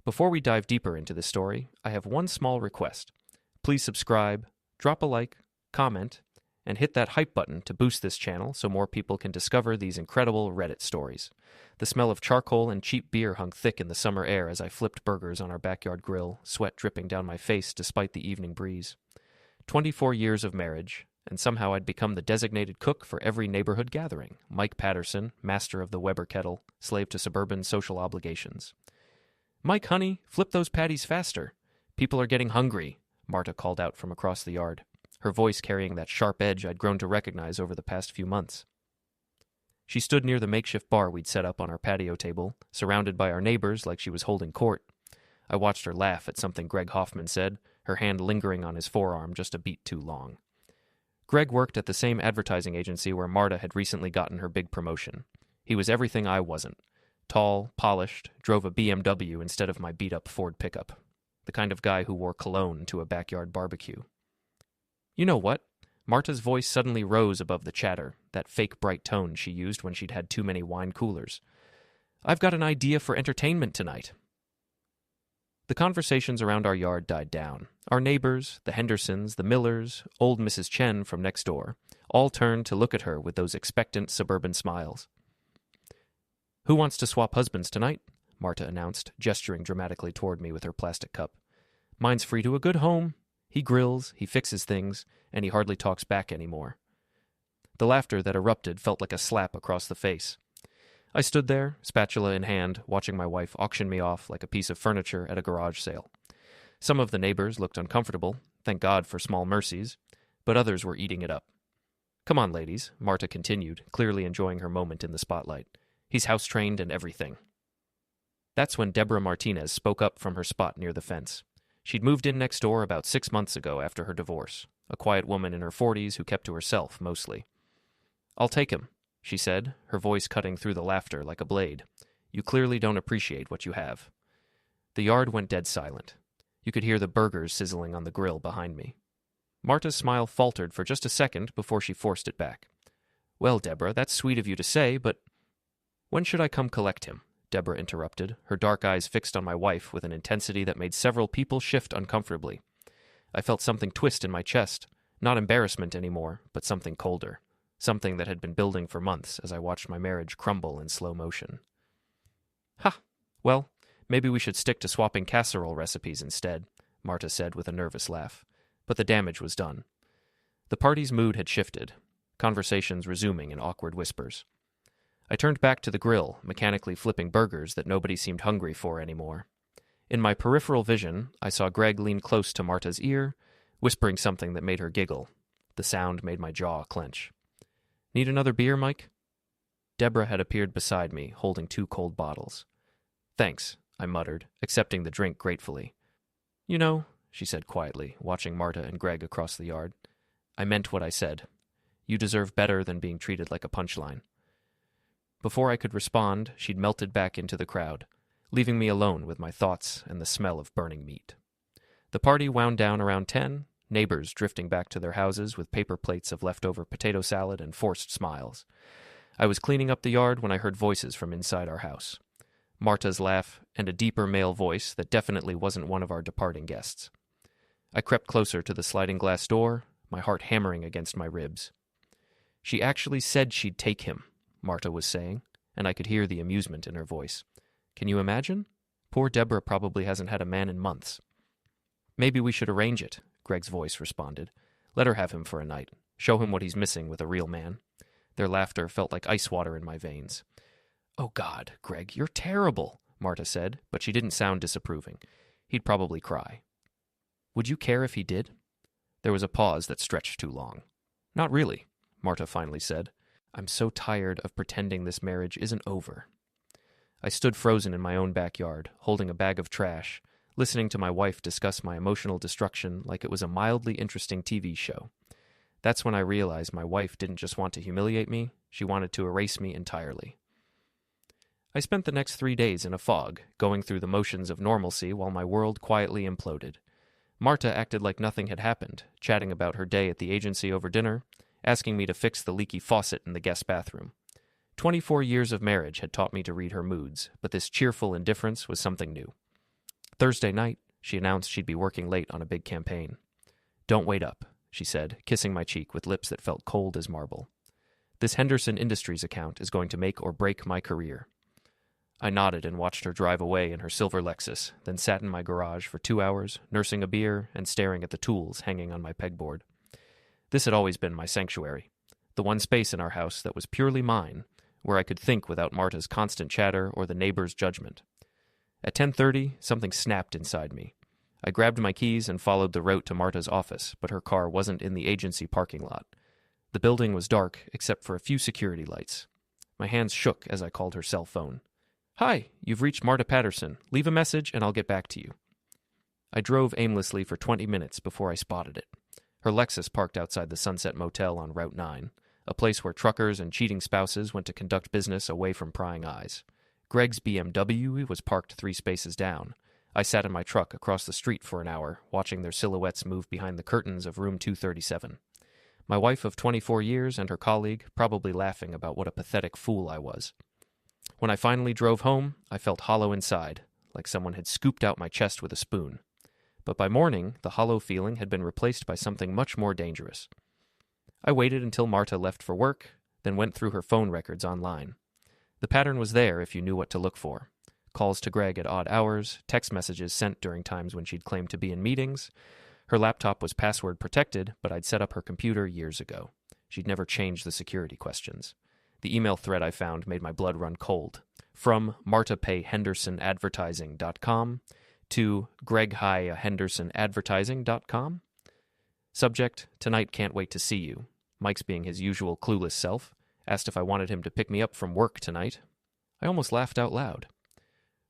Before we dive deeper into this story, I have one small request. Please subscribe, drop a like, comment, and hit that hype button to boost this channel so more people can discover these incredible Reddit stories. The smell of charcoal and cheap beer hung thick in the summer air as I flipped burgers on our backyard grill, sweat dripping down my face despite the evening breeze. 24 years of marriage, and somehow I'd become the designated cook for every neighborhood gathering. Mike Patterson, master of the Weber kettle, slave to suburban social obligations. "Mike, honey, flip those patties faster. People are getting hungry," Marta called out from across the yard, her voice carrying that sharp edge I'd grown to recognize over the past few months. She stood near the makeshift bar we'd set up on our patio table, surrounded by our neighbors like she was holding court. I watched her laugh at something Greg Hoffman said, her hand lingering on his forearm just a beat too long. Greg worked at the same advertising agency where Marta had recently gotten her big promotion. He was everything I wasn't. Tall, polished, drove a BMW instead of my beat-up Ford pickup. The kind of guy who wore cologne to a backyard barbecue. You know what? Marta's voice suddenly rose above the chatter, that fake bright tone she used when she'd had too many wine coolers. "I've got an idea for entertainment tonight." The conversations around our yard died down. Our neighbors, the Hendersons, the Millers, old Mrs. Chen from next door, all turned to look at her with those expectant suburban smiles. "Who wants to swap husbands tonight?" Marta announced, gesturing dramatically toward me with her plastic cup. "Mine's free to a good home. He grills, he fixes things, and he hardly talks back anymore." The laughter that erupted felt like a slap across the face. I stood there, spatula in hand, watching my wife auction me off like a piece of furniture at a garage sale. Some of the neighbors looked uncomfortable, thank God for small mercies, but others were eating it up. "Come on, ladies," Marta continued, clearly enjoying her moment in the spotlight. "He's house-trained and everything." That's when Deborah Martinez spoke up from her spot near the fence. She'd moved in next door about 6 months ago after her divorce, a quiet woman in her 40s who kept to herself mostly. "I'll take him," she said, her voice cutting through the laughter like a blade. "You clearly don't appreciate what you have." The yard went dead silent. You could hear the burgers sizzling on the grill behind me. Marta's smile faltered for just a second before she forced it back. "Well, Deborah, that's sweet of you to say, but—" "When should I come collect him?" Deborah interrupted, her dark eyes fixed on my wife with an intensity that made several people shift uncomfortably. I felt something twist in my chest, not embarrassment anymore, but something colder. Something that had been building for months as I watched my marriage crumble in slow motion. "Ha! Well, maybe we should stick to swapping casserole recipes instead," Marta said with a nervous laugh. But the damage was done. The party's mood had shifted, conversations resuming in awkward whispers. I turned back to the grill, mechanically flipping burgers that nobody seemed hungry for anymore. In my peripheral vision, I saw Greg lean close to Marta's ear, whispering something that made her giggle. The sound made my jaw clench. "Need another beer, Mike?" Deborah had appeared beside me, holding 2 cold bottles. "Thanks," I muttered, accepting the drink gratefully. "You know," she said quietly, watching Marta and Greg across the yard, "I meant what I said. You deserve better than being treated like a punchline." Before I could respond, she'd melted back into the crowd, leaving me alone with my thoughts and the smell of burning meat. The party wound down around 10, neighbors drifting back to their houses with paper plates of leftover potato salad and forced smiles. I was cleaning up the yard when I heard voices from inside our house. Marta's laugh and a deeper male voice that definitely wasn't one of our departing guests. I crept closer to the sliding glass door, my heart hammering against my ribs. "She actually said she'd take him," Marta was saying, and I could hear the amusement in her voice. "Can you imagine? Poor Deborah probably hasn't had a man in months." "Maybe we should arrange it," Greg's voice responded. "Let her have him for a night. Show him what he's missing with a real man." Their laughter felt like ice water in my veins. "Oh God, Greg, you're terrible," Marta said, but she didn't sound disapproving. He'd probably cry. "Would you care if he did?" There was a pause that stretched too long. "Not really," Marta finally said. "I'm so tired of pretending this marriage isn't over." I stood frozen in my own backyard, holding a bag of trash, listening to my wife discuss my emotional destruction like it was a mildly interesting TV show. That's when I realized my wife didn't just want to humiliate me, she wanted to erase me entirely. I spent the next 3 days in a fog, going through the motions of normalcy while my world quietly imploded. Marta acted like nothing had happened, chatting about her day at the agency over dinner, asking me to fix the leaky faucet in the guest bathroom. 24 years of marriage had taught me to read her moods, but this cheerful indifference was something new. Thursday night, she announced she'd be working late on a big campaign. "Don't wait up," she said, kissing my cheek with lips that felt cold as marble. "This Henderson Industries account is going to make or break my career." I nodded and watched her drive away in her silver Lexus, then sat in my garage for 2 hours, nursing a beer and staring at the tools hanging on my pegboard. This had always been my sanctuary, the one space in our house that was purely mine, where I could think without Marta's constant chatter or the neighbor's judgment. At 10:30, something snapped inside me. I grabbed my keys and followed the route to Marta's office, but her car wasn't in the agency parking lot. The building was dark, except for a few security lights. My hands shook as I called her cell phone. "Hi, you've reached Marta Patterson. Leave a message and I'll get back to you." I drove aimlessly for 20 minutes before I spotted it. Her Lexus parked outside the Sunset Motel on Route 9, a place where truckers and cheating spouses went to conduct business away from prying eyes. Greg's BMW was parked 3 spaces down. I sat in my truck across the street for an hour, watching their silhouettes move behind the curtains of room 237. My wife of 24 years and her colleague probably laughing about what a pathetic fool I was. When I finally drove home, I felt hollow inside, like someone had scooped out my chest with a spoon. But by morning, the hollow feeling had been replaced by something much more dangerous. I waited until Marta left for work, then went through her phone records online. The pattern was there if you knew what to look for. Calls to Greg at odd hours, text messages sent during times when she'd claimed to be in meetings. Her laptop was password protected, but I'd set up her computer years ago. She'd never changed the security questions. The email thread I found made my blood run cold. From martapayhendersonadvertising.com to greghihendersonadvertising.com. Subject, "Tonight can't wait to see you." Mike's being his usual clueless self. Asked if I wanted him to pick me up from work tonight. I almost laughed out loud.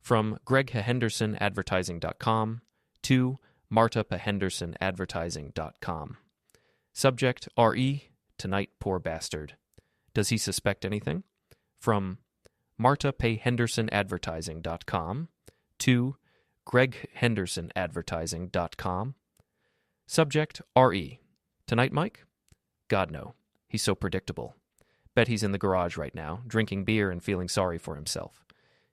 From greghihendersonadvertising.com to martapayhendersonadvertising.com. Subject, "RE, tonight poor bastard. Does he suspect anything?" From martapayhendersonadvertising.com to greghendersonadvertising.com. Subject, RE. "Tonight, Mike?" God, no. He's so predictable. Bet he's in the garage right now, drinking beer and feeling sorry for himself.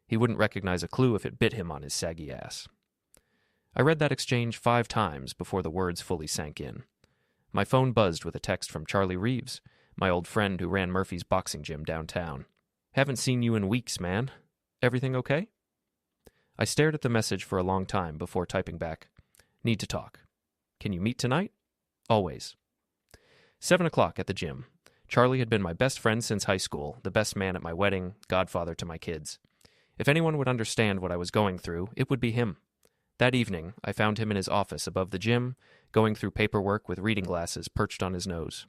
He wouldn't recognize a clue if it bit him on his saggy ass. I read that exchange 5 times before the words fully sank in. My phone buzzed with a text from Charlie Reeves, my old friend who ran Murphy's boxing gym downtown. "Haven't seen you in weeks, man. Everything okay?" I stared at the message for a long time before typing back, "Need to talk. Can you meet tonight?" Always. 7 o'clock at the gym. Charlie had been my best friend since high school, the best man at my wedding, godfather to my kids. If anyone would understand what I was going through, it would be him. That evening, I found him in his office above the gym, going through paperwork with reading glasses perched on his nose.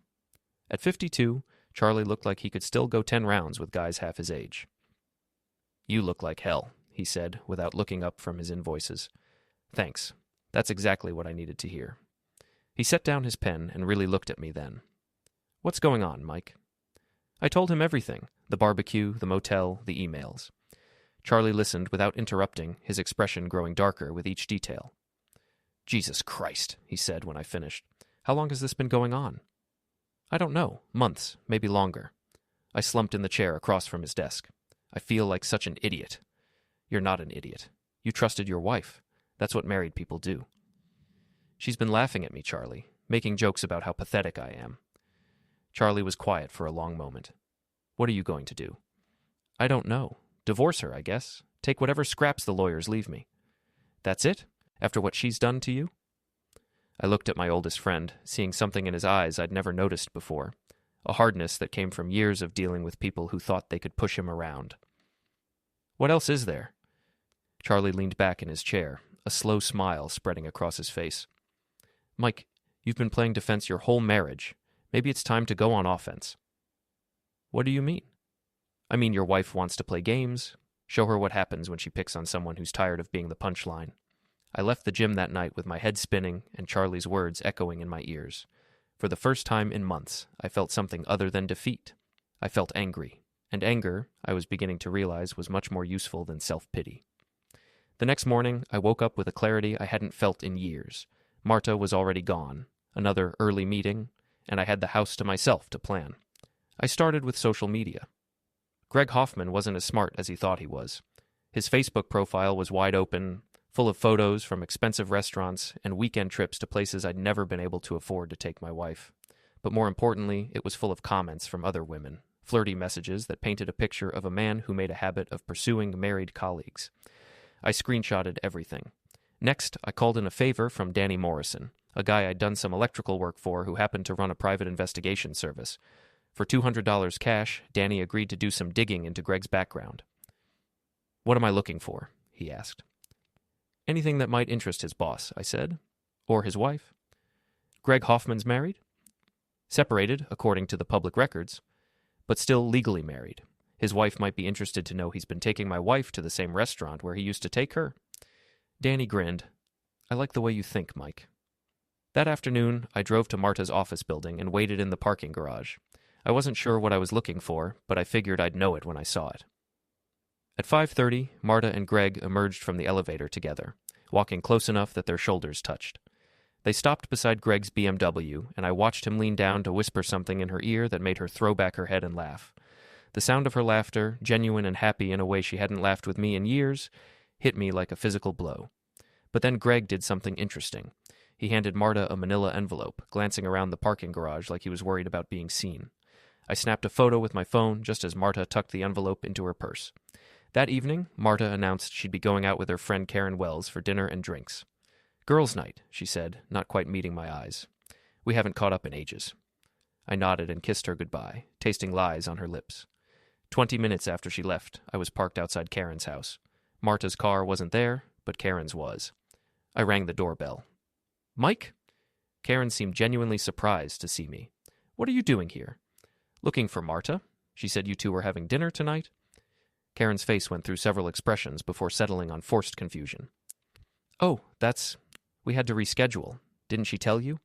At 52, Charlie looked like he could still go 10 rounds with guys half his age. "You look like hell," he said, without looking up from his invoices. "Thanks. That's exactly what I needed to hear." He set down his pen and really looked at me then. "What's going on, Mike?" I told him everything, the barbecue, the motel, the emails. Charlie listened without interrupting, his expression growing darker with each detail. "Jesus Christ," he said when I finished. "How long has this been going on?" "I don't know. Months, maybe longer." I slumped in the chair across from his desk. "I feel like such an idiot." "You're not an idiot. You trusted your wife. That's what married people do." "She's been laughing at me, Charlie, making jokes about how pathetic I am." Charlie was quiet for a long moment. "What are you going to do?" "I don't know. Divorce her, I guess. Take whatever scraps the lawyers leave me." "That's it? After what she's done to you?" I looked at my oldest friend, seeing something in his eyes I'd never noticed before, a hardness that came from years of dealing with people who thought they could push him around. "What else is there?" Charlie leaned back in his chair, a slow smile spreading across his face. "Mike, you've been playing defense your whole marriage. Maybe it's time to go on offense." "What do you mean?" "I mean your wife wants to play games. Show her what happens when she picks on someone who's tired of being the punchline." I left the gym that night with my head spinning and Charlie's words echoing in my ears. For the first time in months, I felt something other than defeat. I felt angry, and anger, I was beginning to realize, was much more useful than self-pity. The next morning, I woke up with a clarity I hadn't felt in years. Marta was already gone, another early meeting, and I had the house to myself to plan. I started with social media. Greg Hoffman wasn't as smart as he thought he was. His Facebook profile was wide open, full of photos from expensive restaurants and weekend trips to places I'd never been able to afford to take my wife. But more importantly, it was full of comments from other women, flirty messages that painted a picture of a man who made a habit of pursuing married colleagues. I screenshotted everything. Next, I called in a favor from Danny Morrison, a guy I'd done some electrical work for who happened to run a private investigation service. For $200 cash, Danny agreed to do some digging into Greg's background. "What am I looking for?" he asked. "Anything that might interest his boss," I said. "Or his wife." "Greg Hoffman's married?" "Separated, according to the public records, but still legally married. His wife might be interested to know he's been taking my wife to the same restaurant where he used to take her." Danny grinned. "I like the way you think, Mike." That afternoon, I drove to Marta's office building and waited in the parking garage. I wasn't sure what I was looking for, but I figured I'd know it when I saw it. At 5:30, Marta and Greg emerged from the elevator together, walking close enough that their shoulders touched. They stopped beside Greg's BMW, and I watched him lean down to whisper something in her ear that made her throw back her head and laugh. The sound of her laughter, genuine and happy in a way she hadn't laughed with me in years, hit me like a physical blow. But then Greg did something interesting. He handed Marta a manila envelope, glancing around the parking garage like he was worried about being seen. I snapped a photo with my phone just as Marta tucked the envelope into her purse. That evening, Marta announced she'd be going out with her friend Karen Wells for dinner and drinks. "Girls' night," she said, not quite meeting my eyes. "We haven't caught up in ages." I nodded and kissed her goodbye, tasting lies on her lips. 20 minutes after she left, I was parked outside Karen's house. Marta's car wasn't there, but Karen's was. I rang the doorbell. "Mike?" Karen seemed genuinely surprised to see me. "What are you doing here?" "Looking for Marta. She said you two were having dinner tonight." Karen's face went through several expressions before settling on forced confusion. "Oh, we had to reschedule. Didn't she tell you?"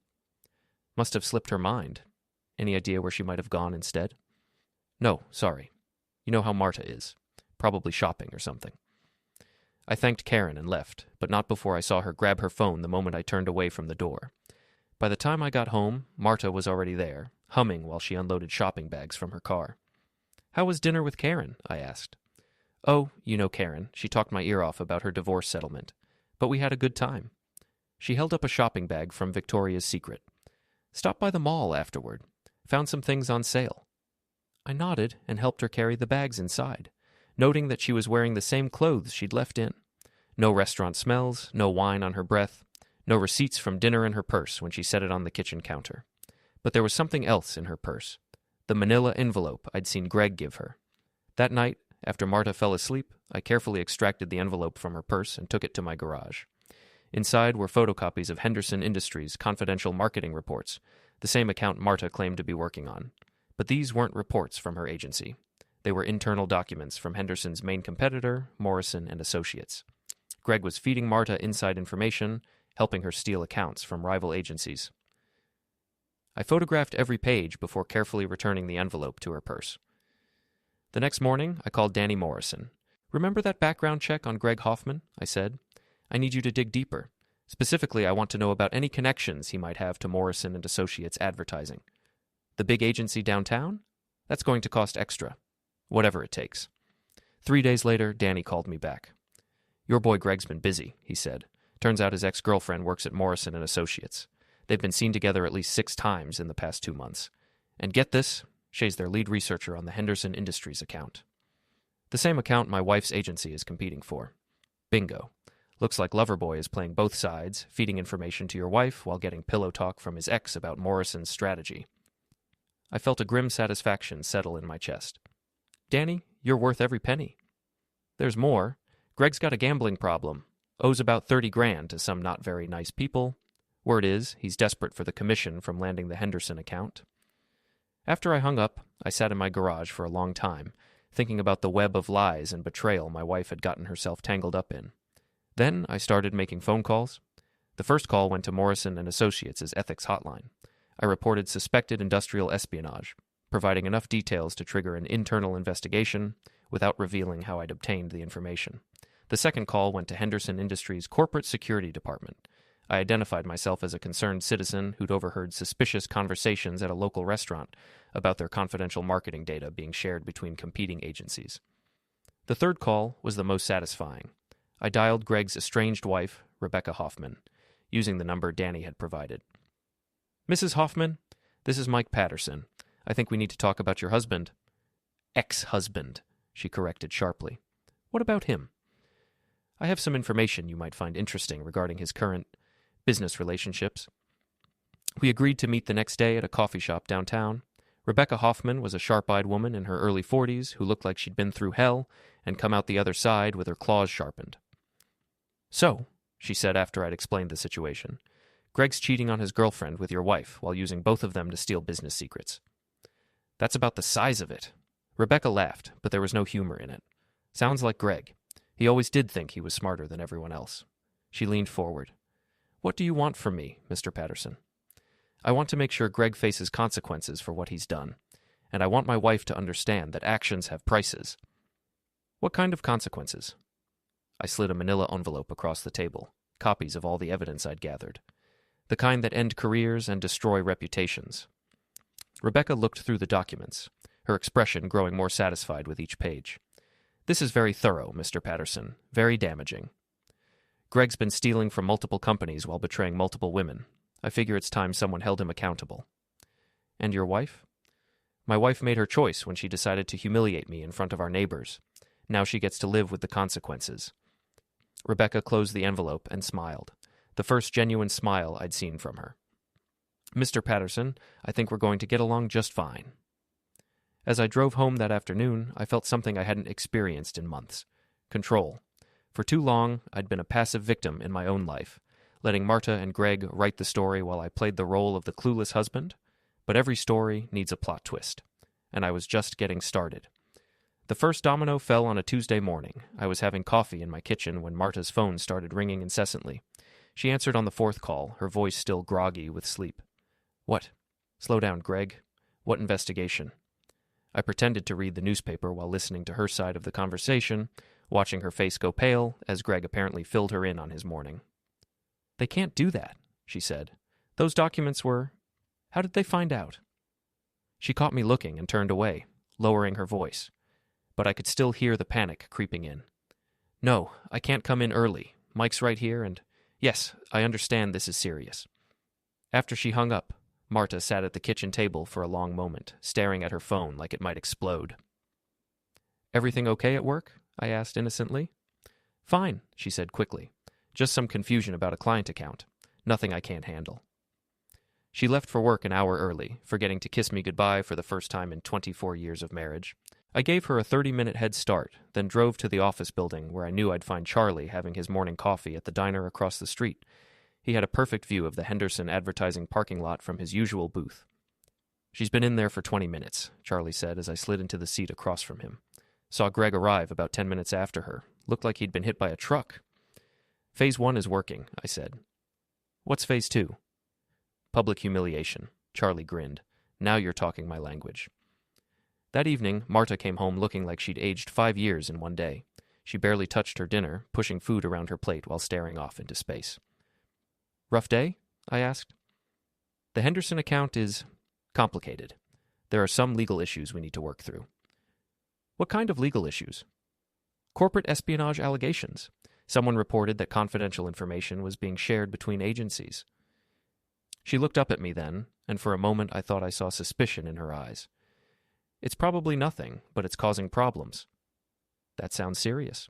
"Must have slipped her mind. Any idea where she might have gone instead?" "No, sorry. You know how Marta is. Probably shopping or something." I thanked Karen and left, but not before I saw her grab her phone the moment I turned away from the door. By the time I got home, Marta was already there, humming while she unloaded shopping bags from her car. "How was dinner with Karen?" I asked. "Oh, you know Karen. She talked my ear off about her divorce settlement. But we had a good time." She held up a shopping bag from Victoria's Secret. "Stopped by the mall afterward. Found some things on sale." I nodded and helped her carry the bags inside, noting that she was wearing the same clothes she'd left in. No restaurant smells, no wine on her breath, no receipts from dinner in her purse when she set it on the kitchen counter. But there was something else in her purse. The manila envelope I'd seen Greg give her. That night, after Marta fell asleep, I carefully extracted the envelope from her purse and took it to my garage. Inside were photocopies of Henderson Industries' confidential marketing reports, the same account Marta claimed to be working on. But these weren't reports from her agency. They were internal documents from Henderson's main competitor, Morrison and Associates. Greg was feeding Marta inside information, helping her steal accounts from rival agencies. I photographed every page before carefully returning the envelope to her purse. The next morning, I called Danny Morrison. "Remember that background check on Greg Hoffman?" I said. "I need you to dig deeper. Specifically, I want to know about any connections he might have to Morrison and Associates advertising. The big agency downtown? That's going to cost extra. Whatever it takes." 3 days later, Danny called me back. "Your boy Greg's been busy," he said. "Turns out his ex-girlfriend works at Morrison and Associates. They've been seen together at least 6 times in the past 2 months. And get this, Shay's their lead researcher on the Henderson Industries account. The same account my wife's agency is competing for. Bingo. Looks like Loverboy is playing both sides, feeding information to your wife while getting pillow talk from his ex about Morrison's strategy." I felt a grim satisfaction settle in my chest. "Danny, you're worth every penny." "There's more. Greg's got a gambling problem. Owes about 30 grand to some not very nice people. Word is, he's desperate for the commission from landing the Henderson account." After I hung up, I sat in my garage for a long time, thinking about the web of lies and betrayal my wife had gotten herself tangled up in. Then I started making phone calls. The first call went to Morrison and Associates' ethics hotline. I reported suspected industrial espionage, providing enough details to trigger an internal investigation without revealing how I'd obtained the information. The second call went to Henderson Industries' corporate security department. I identified myself as a concerned citizen who'd overheard suspicious conversations at a local restaurant about their confidential marketing data being shared between competing agencies. The third call was the most satisfying. I dialed Greg's estranged wife, Rebecca Hoffman, using the number Danny had provided. "Mrs. Hoffman, this is Mike Patterson. I think we need to talk about your husband." "Ex-husband," she corrected sharply. "What about him?" "I have some information you might find interesting regarding his current business relationships." We agreed to meet the next day at a coffee shop downtown. Rebecca Hoffman was a sharp-eyed woman in her early 40s who looked like she'd been through hell and come out the other side with her claws sharpened. "So," she said after I'd explained the situation, "Greg's cheating on his girlfriend with your wife while using both of them to steal business secrets." "That's about the size of it." Rebecca laughed, but there was no humor in it. "Sounds like Greg. He always did think he was smarter than everyone else." She leaned forward. "What do you want from me, Mr. Patterson?" "I want to make sure Greg faces consequences for what he's done, and I want my wife to understand that actions have prices." "What kind of consequences?" I slid a manila envelope across the table, copies of all the evidence I'd gathered. "The kind that end careers and destroy reputations." Rebecca looked through the documents, her expression growing more satisfied with each page. "This is very thorough, Mr. Patterson, very damaging. Greg's been stealing from multiple companies while betraying multiple women. I figure it's time someone held him accountable." "And your wife?" "My wife made her choice when she decided to humiliate me in front of our neighbors. Now she gets to live with the consequences." Rebecca closed the envelope and smiled, the first genuine smile I'd seen from her. "Mr. Patterson, I think we're going to get along just fine." As I drove home that afternoon, I felt something I hadn't experienced in months: control. For too long, I'd been a passive victim in my own life, letting Marta and Greg write the story while I played the role of the clueless husband. But every story needs a plot twist, and I was just getting started. The first domino fell on a Tuesday morning. I was having coffee in my kitchen when Marta's phone started ringing incessantly. She answered on the fourth call, her voice still groggy with sleep. "What?" "Slow down, Greg. What investigation?" I pretended to read the newspaper while listening to her side of the conversation, watching her face go pale as Greg apparently filled her in on his morning. "They can't do that," she said. "Those documents were... How did they find out?" She caught me looking and turned away, lowering her voice. But I could still hear the panic creeping in. "No, I can't come in early. Mike's right here, and... Yes, I understand this is serious." After she hung up, Marta sat at the kitchen table for a long moment, staring at her phone like it might explode. "Everything okay at work?" I asked innocently. "Fine," she said quickly. "Just some confusion about a client account. Nothing I can't handle." She left for work an hour early, forgetting to kiss me goodbye for the first time in 24 years of marriage. I gave her a 30-minute head start, then drove to the office building where I knew I'd find Charlie having his morning coffee at the diner across the street. He had a perfect view of the Henderson advertising parking lot from his usual booth. "She's been in there for 20 minutes, Charlie said as I slid into the seat across from him. Saw Greg arrive about 10 minutes after her. Looked like he'd been hit by a truck." "Phase 1 is working," I said. "What's Phase 2? "Public humiliation," Charlie grinned. "Now you're talking my language." That evening, Marta came home looking like she'd aged 5 years in one day. She barely touched her dinner, pushing food around her plate while staring off into space. "Rough day?" I asked. "The Henderson account is complicated. There are some legal issues we need to work through." "What kind of legal issues?" "Corporate espionage allegations. Someone reported that confidential information was being shared between agencies." She looked up at me then, and for a moment I thought I saw suspicion in her eyes. "It's probably nothing, but it's causing problems." "That sounds serious."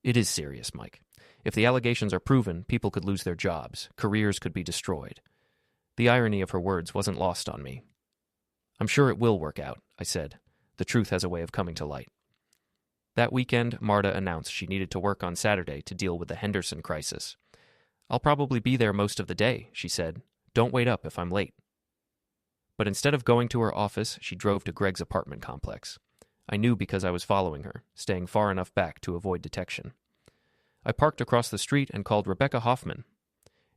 "It is serious, Mike. If the allegations are proven, people could lose their jobs, careers could be destroyed." The irony of her words wasn't lost on me. "I'm sure it will work out," I said. "The truth has a way of coming to light." That weekend, Marta announced she needed to work on Saturday to deal with the Henderson crisis. "I'll probably be there most of the day," she said. "Don't wait up if I'm late." But instead of going to her office, she drove to Greg's apartment complex. I knew because I was following her, staying far enough back to avoid detection. I parked across the street and called Rebecca Hoffman.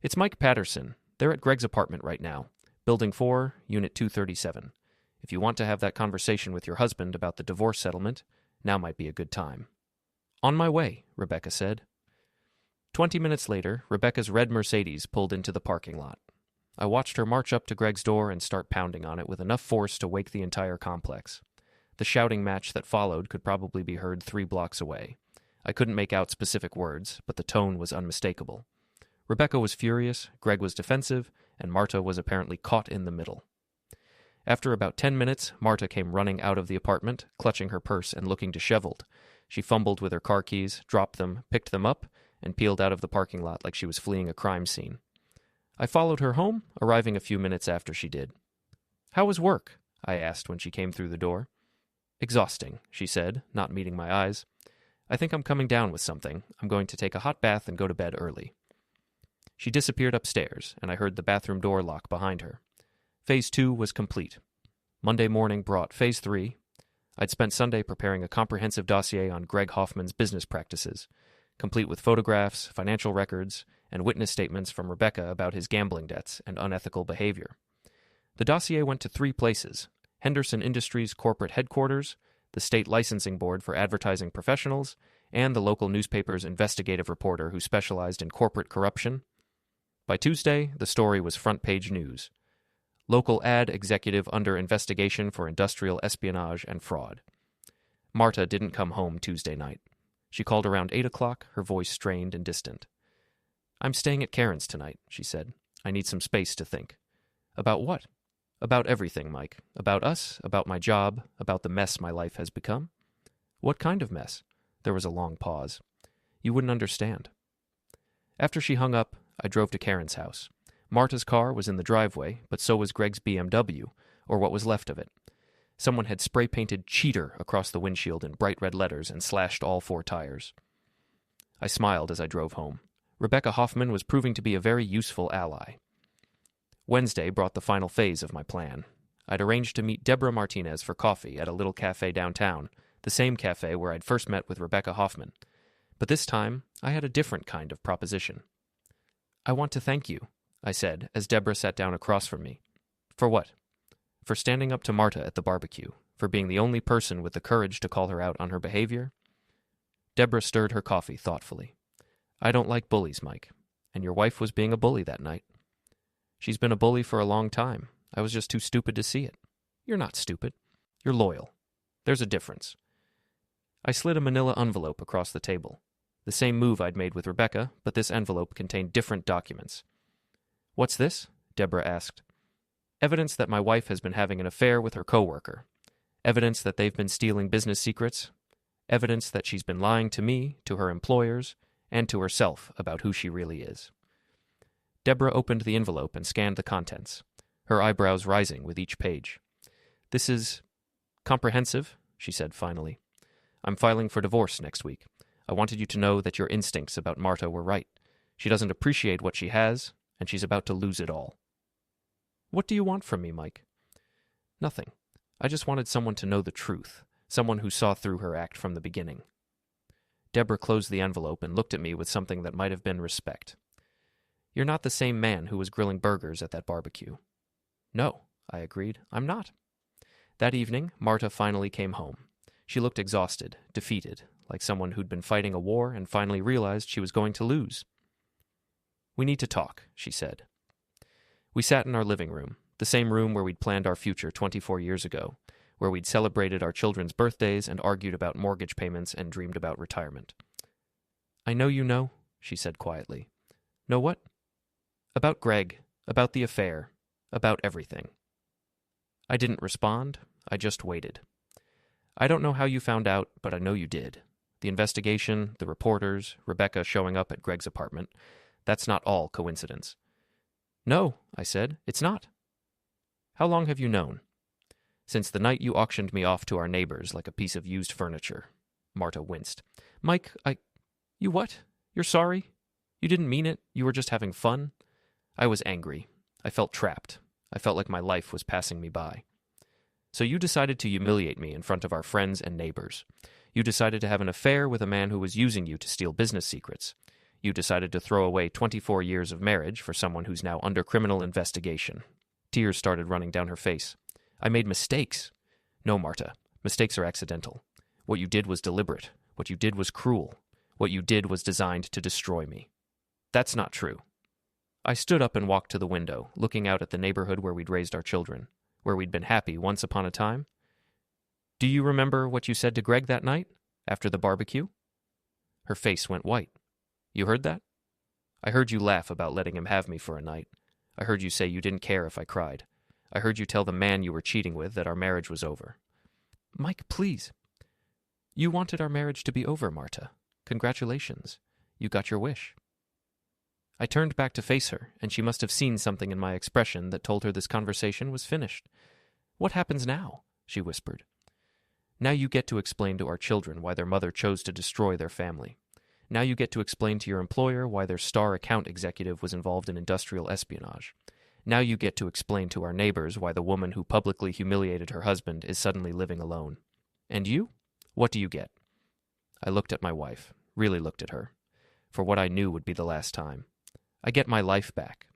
"It's Mike Patterson. They're at Greg's apartment right now. Building 4, Unit 237. If you want to have that conversation with your husband about the divorce settlement, now might be a good time." "On my way," Rebecca said. 20 minutes later, Rebecca's red Mercedes pulled into the parking lot. I watched her march up to Greg's door and start pounding on it with enough force to wake the entire complex. The shouting match that followed could probably be heard 3 blocks away. I couldn't make out specific words, but the tone was unmistakable. Rebecca was furious, Greg was defensive, and Marta was apparently caught in the middle. After about 10 minutes, Marta came running out of the apartment, clutching her purse and looking disheveled. She fumbled with her car keys, dropped them, picked them up, and peeled out of the parking lot like she was fleeing a crime scene. I followed her home, arriving a few minutes after she did. "How was work?" I asked when she came through the door. "Exhausting," she said, not meeting my eyes. "I think I'm coming down with something. I'm going to take a hot bath and go to bed early." She disappeared upstairs, and I heard the bathroom door lock behind her. Phase 2 was complete. Monday morning brought Phase 3. I'd spent Sunday preparing a comprehensive dossier on Greg Hoffman's business practices, complete with photographs, financial records, and witness statements from Rebecca about his gambling debts and unethical behavior. The dossier went to 3 places: Henderson Industries corporate headquarters, the State Licensing Board for Advertising Professionals, and the local newspaper's investigative reporter who specialized in corporate corruption. By Tuesday, the story was front-page news. Local ad executive under investigation for industrial espionage and fraud. Marta didn't come home Tuesday night. She called around 8 o'clock, her voice strained and distant. "I'm staying at Karen's tonight," she said. "I need some space to think." "About what?" "About everything, Mike. About us, about my job, about the mess my life has become." "What kind of mess?" There was a long pause. "You wouldn't understand." After she hung up, I drove to Karen's house. Marta's car was in the driveway, but so was Greg's BMW, or what was left of it. Someone had spray-painted "cheater" across the windshield in bright red letters and slashed all 4 tires. I smiled as I drove home. Rebecca Hoffman was proving to be a very useful ally. Wednesday brought the final phase of my plan. I'd arranged to meet Deborah Martinez for coffee at a little cafe downtown, the same cafe where I'd first met with Rebecca Hoffman. But this time, I had a different kind of proposition. "I want to thank you," I said, as Deborah sat down across from me. "For what?" "For standing up to Marta at the barbecue, for being the only person with the courage to call her out on her behavior." Deborah stirred her coffee thoughtfully. "I don't like bullies, Mike, and your wife was being a bully that night." "She's been a bully for a long time. I was just too stupid to see it." "You're not stupid. You're loyal. There's a difference." I slid a manila envelope across the table. The same move I'd made with Rebecca, but this envelope contained different documents. "What's this?" Deborah asked. "Evidence that my wife has been having an affair with her coworker. Evidence that they've been stealing business secrets. Evidence that she's been lying to me, to her employers, and to herself about who she really is." Deborah opened the envelope and scanned the contents, her eyebrows rising with each page. "This is comprehensive," she said finally. "I'm filing for divorce next week. I wanted you to know that your instincts about Marta were right. She doesn't appreciate what she has, and she's about to lose it all." "What do you want from me, Mike?" "Nothing. I just wanted someone to know the truth, someone who saw through her act from the beginning." Deborah closed the envelope and looked at me with something that might have been respect. "You're not the same man who was grilling burgers at that barbecue." "No," I agreed, "I'm not." That evening, Marta finally came home. She looked exhausted, defeated, like someone who'd been fighting a war and finally realized she was going to lose. "We need to talk," she said. We sat in our living room, the same room where we'd planned our future 24 years ago, where we'd celebrated our children's birthdays and argued about mortgage payments and dreamed about retirement. "I know you know," she said quietly. "Know what?" "About Greg, about the affair, about everything." I didn't respond. I just waited. "I don't know how you found out, but I know you did. The investigation, the reporters, Rebecca showing up at Greg's apartment, that's not all coincidence." "No," I said, "it's not." "How long have you known?" "Since the night you auctioned me off to our neighbors like a piece of used furniture." Marta winced. "Mike, You what? You're sorry? You didn't mean it? You were just having fun?" I was angry. I felt trapped. I felt like my life was passing me by. "So you decided to humiliate me in front of our friends and neighbors. You decided to have an affair with a man who was using you to steal business secrets. You decided to throw away 24 years of marriage for someone who's now under criminal investigation." Tears started running down her face. "I made mistakes." "No, Marta. Mistakes are accidental. What you did was deliberate. What you did was cruel. What you did was designed to destroy me." "That's not true." I stood up and walked to the window, looking out at the neighborhood where we'd raised our children, where we'd been happy once upon a time. "Do you remember what you said to Greg that night, after the barbecue?" Her face went white. You heard that? I heard you laugh about letting him have me for a night. I heard you say you didn't care if I cried. I heard you tell the man you were cheating with that our marriage was over. Mike, please. You wanted our marriage to be over, Marta. Congratulations. You got your wish. I turned back to face her, and she must have seen something in my expression that told her this conversation was finished. What happens now? She whispered. Now you get to explain to our children why their mother chose to destroy their family. Now you get to explain to your employer why their star account executive was involved in industrial espionage. Now you get to explain to our neighbors why the woman who publicly humiliated her husband is suddenly living alone. And you? What do you get? I looked at my wife, really looked at her, for what I knew would be the last time. I get my life back,